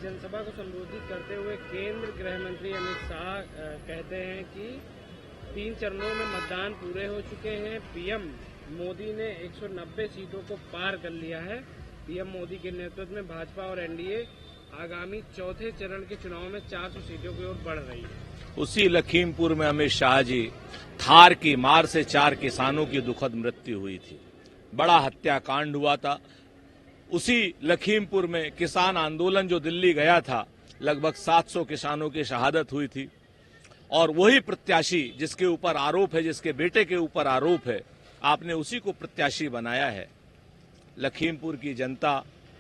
जनसभा को संबोधित करते हुए केंद्र गृह मंत्री अमित शाह कहते हैं कि 3 चरणों में मतदान पूरे हो चुके हैं। पीएम मोदी ने 190 सीटों को पार कर लिया है। पीएम मोदी के नेतृत्व में भाजपा और एनडीए आगामी चौथे चरण के चुनाव में 400 सीटों की ओर बढ़ रही है। उसी लखीमपुर में अमित शाह जी थार की मार से 4 किसानों की दुखद मृत्यु हुई थी, बड़ा हत्याकांड हुआ था। उसी लखीमपुर में किसान आंदोलन जो दिल्ली गया था, लगभग 700 किसानों की शहादत हुई थी। और वही प्रत्याशी जिसके ऊपर आरोप है, जिसके बेटे के ऊपर आरोप है, आपने उसी को प्रत्याशी बनाया है। लखीमपुर की जनता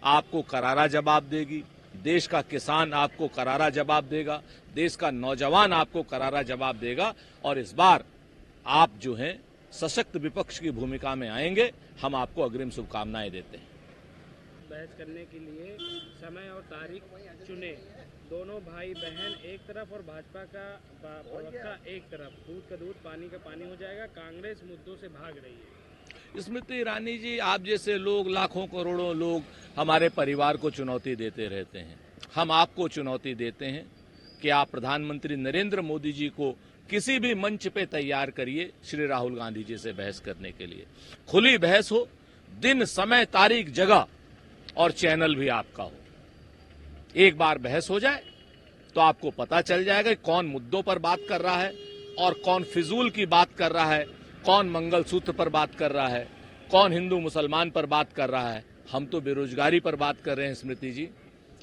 आपको करारा जवाब देगी, देश का किसान आपको करारा जवाब देगा, देश का नौजवान आपको करारा जवाब देगा। और इस बार आप जो हैं सशक्त विपक्ष की भूमिका में आएंगे। हम आपको अग्रिम शुभकामनाएं देते हैं। बहस करने के लिए समय और तारीख चुने। दोनों भाई बहन एक तरफ और भाजपा का प्रवक्ता एक तरफ। दूध का दूध पानी का पानी हो जाएगा। कांग्रेस मुद्दों से भाग रही है। स्मृति ईरानी जी, आप जैसे लोग, लाखों करोड़ों लोग हमारे परिवार को चुनौती देते रहते हैं। हम आपको चुनौती देते हैं कि आप प्रधानमंत्री नरेंद्र मोदी जी को किसी भी मंच पे तैयार करिए श्री राहुल गांधी जी से बहस करने के लिए। खुली बहस हो, दिन, समय, तारीख, जगह और चैनल भी आपका हो। एक बार बहस हो जाए तो आपको पता चल जाएगा कि कौन मुद्दों पर बात कर रहा है और कौन फिजूल की बात कर रहा है, कौन मंगलसूत्र पर बात कर रहा है, कौन हिंदू मुसलमान पर बात कर रहा है। हम तो बेरोजगारी पर बात कर रहे हैं स्मृति जी,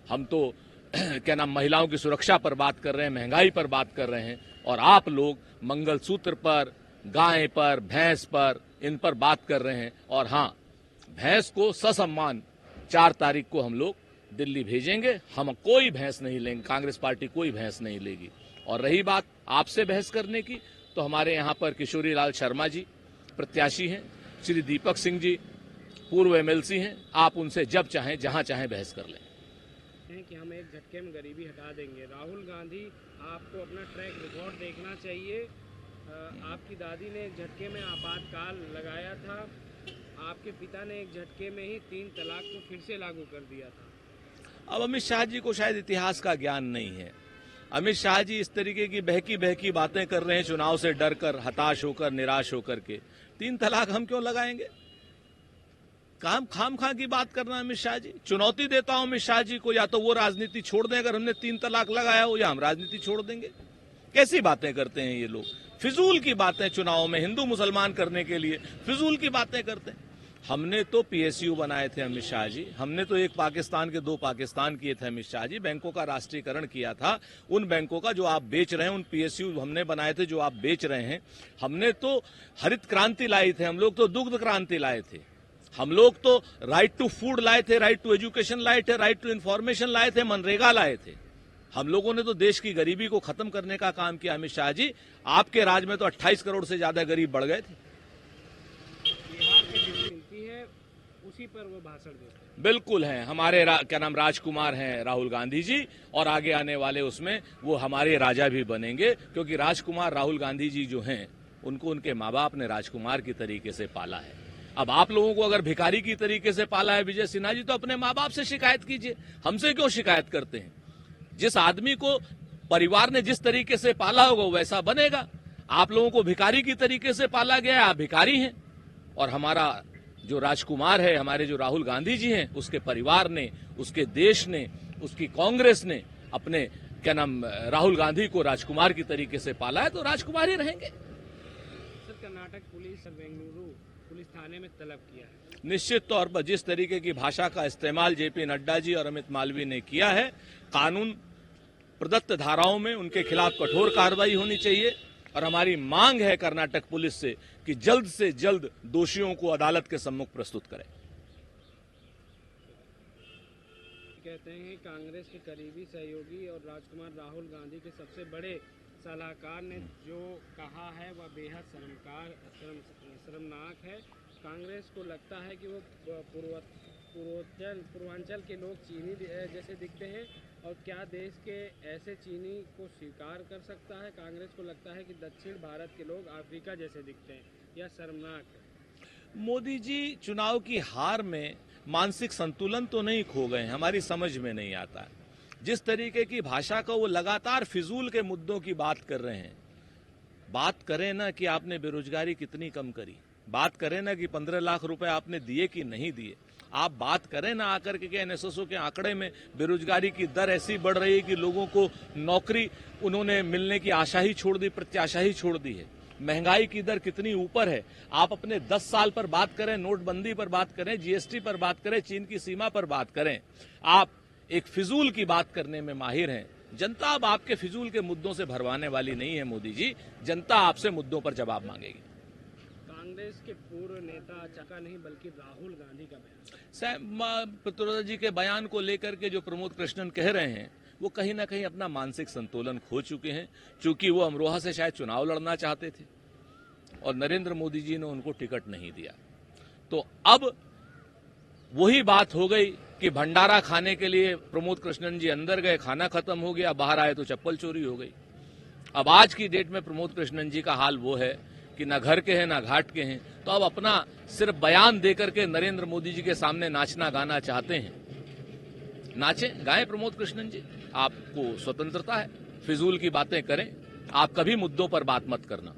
हम तो क्या नाम महिलाओं की सुरक्षा पर बात कर रहे हैं, महंगाई पर बात कर रहे हैं। और आप लोग मंगलसूत्र पर, गाय पर, भैंस पर, इन पर बात कर रहे हैं। और हाँ, भैंस को ससम्मान 4 तारीख को हम लोग दिल्ली भेजेंगे। हम कोई भैंस नहीं लेंगे, कांग्रेस पार्टी कोई भैंस नहीं लेगी। और रही बात आपसे बहस करने की, तो हमारे यहाँ पर किशोरी लाल शर्मा जी प्रत्याशी हैं, श्री दीपक सिंह जी पूर्व एमएलसी हैं। आप उनसे जब चाहें, जहां चाहें बहस कर लें। कि हम एक झटके में गरीबी हटा देंगे। राहुल गांधी, आपको अपना ट्रैक रिकॉर्ड देखना चाहिए। आपकी दादी ने एक झटके में आपातकाल लगाया था। आपके पिता ने एक झटके में ही 3 तलाक को फिर से लागू कर दिया था। अब अमित शाह जी को शायद इतिहास का ज्ञान नहीं है। अमित शाह जी इस तरीके की बहकी बहकी बातें कर रहे हैं, चुनाव से डर कर, हताश होकर, निराश होकर के। 3 तलाक हम क्यों लगाएंगे? खाम खा की बात करना अमित शाह जी। चुनौती देता हूं अमित शाह जी को, या तो वो राजनीति छोड़ दें अगर हमने 3 तलाक लगाया हो, या हम राजनीति छोड़ देंगे। कैसी बातें करते हैं ये लोग, फिजूल की बातें। चुनाव में हिंदू मुसलमान करने के लिए फिजूल की बातें करते हैं। हमने तो पीएसयू बनाए थे अमित शाह जी, हमने तो एक पाकिस्तान के 2 पाकिस्तान किए थे अमित शाह जी। बैंकों का राष्ट्रीयकरण किया था। उन बैंकों का जो आप बेच रहे हैं, उन पीएसयू हमने बनाए थे जो आप बेच रहे हैं। हमने तो हरित क्रांति लाई थे, हम लोग तो दुग्ध क्रांति लाए थे, हम लोग तो राइट टू फूड लाए थे, राइट टू एजुकेशन लाए थे, राइट टू इंफॉर्मेशन लाए थे, मनरेगा लाए थे। हम लोगों ने तो देश की गरीबी को खत्म करने का काम किया अमित शाह जी। आपके राज में तो 28 करोड़ से ज्यादा गरीब बढ़ गए थे। बिहार की जितनी मिलती है उसी पर वो भाषण देते हैं। बिल्कुल हैं, हमारे क्या नाम राजकुमार हैं राहुल गांधी जी, और आगे आने वाले उसमें वो हमारे राजा भी बनेंगे। क्योंकि राजकुमार राहुल गांधी जी जो हैं, उनको उनके माँ बाप ने राजकुमार की तरीके से पाला है। अब आप लोगों को अगर भिखारी की तरीके से पाला है विजय सिन्हा जी, तो अपने माँ बाप से शिकायत कीजिए, हमसे क्यों शिकायत करते हैं? जिस आदमी को परिवार ने जिस तरीके से पाला होगा वैसा बनेगा। आप लोगों को भिखारी की तरीके से पाला गया है, आप भिखारी हैं। और हमारा जो राजकुमार है, हमारे जो राहुल गांधी जी हैं, उसके परिवार ने, उसके देश ने, उसकी कांग्रेस ने अपने क्या नाम राहुल गांधी को राजकुमार की तरीके से पाला है, तो राजकुमार ही रहेंगे। Sir, Karnataka police Bengaluru police थाने में तलब किया है। निश्चित तौर पर जिस तरीके की भाषा का इस्तेमाल जेपी नड्डा जी और अमित मालवीय ने किया है, कानून प्रदत्त धाराओं में उनके खिलाफ कठोर कार्रवाई होनी चाहिए। और हमारी मांग है कर्नाटक पुलिस से कि जल्द से जल्द दोषियों को अदालत के सम्मुख प्रस्तुत करें। कहते हैं कांग्रेस के करीबी सहयोगी और राजकुमार राहुल गांधी के सबसे बड़े सलाहकार ने जो कहा है वह बेहद शर्मनाक है। कांग्रेस को लगता है कि वो पूर्वांचल के लोग चीनी जैसे दिखते हैं, और क्या देश के ऐसे चीनी को स्वीकार कर सकता है? कांग्रेस को लगता है कि दक्षिण भारत के लोग अफ्रीका जैसे दिखते हैं। यह शर्मनाक है। मोदी जी चुनाव की हार में मानसिक संतुलन तो नहीं खो गए, हमारी समझ में नहीं आता है। जिस तरीके की भाषा का वो लगातार फिजूल के मुद्दों की बात कर रहे हैं, बात करें ना कि आपने बेरोजगारी कितनी कम करी, बात करें ना कि 15 लाख रुपए आपने दिए कि नहीं दिए, आप बात करें ना आकर के एनएसएसओ के आंकड़े में बेरोजगारी की दर ऐसी बढ़ रही है कि लोगों को नौकरी उन्होंने मिलने की आशा ही छोड़ दी, प्रत्याशा ही छोड़ दी है। महंगाई की दर कितनी ऊपर है। आप अपने 10 साल पर बात करें, नोटबंदी पर बात करें, जीएसटी पर बात करें, चीन की सीमा पर बात करें, आप एक फिजूल की बात करने में माहिर हैं। जनता अब आपके फिजूल के मुद्दों से भरवाने वाली नहीं है मोदी जी, जनता आपसे मुद्दों पर जवाब मांगेगी। कांग्रेस के पूर्व नेता का नहीं बल्कि राहुल गांधी का बयान, सैम पित्रोदा जी के बयान को लेकर के जो प्रमोद कृष्णन कह रहे हैं वो कहीं ना कहीं अपना मानसिक संतुलन खो चुके हैं, चूंकि वो अमरोहा से शायद चुनाव लड़ना चाहते थे और नरेंद्र मोदी जी ने उनको टिकट नहीं दिया। तो अब वही बात हो गई कि भंडारा खाने के लिए प्रमोद कृष्णन जी अंदर गए, खाना खत्म हो गया, बाहर आए तो चप्पल चोरी हो गई। अब आज की डेट में प्रमोद कृष्णन जी का हाल वो है कि ना घर के हैं ना घाट के हैं, तो अब अपना सिर्फ बयान देकर के नरेंद्र मोदी जी के सामने नाचना गाना चाहते हैं। नाचें गाएं प्रमोद कृष्णन जी, आपको स्वतंत्रता है, फिजूल की बातें करें। आप कभी मुद्दों पर बात मत करना,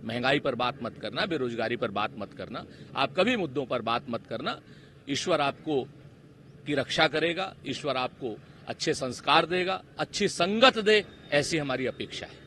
महंगाई पर बात मत करना, बेरोजगारी पर बात मत करना, आप कभी मुद्दों पर बात मत करना। ईश्वर आपको की रक्षा करेगा, ईश्वर आपको अच्छे संस्कार देगा, अच्छी संगत दे, ऐसी हमारी अपेक्षा है।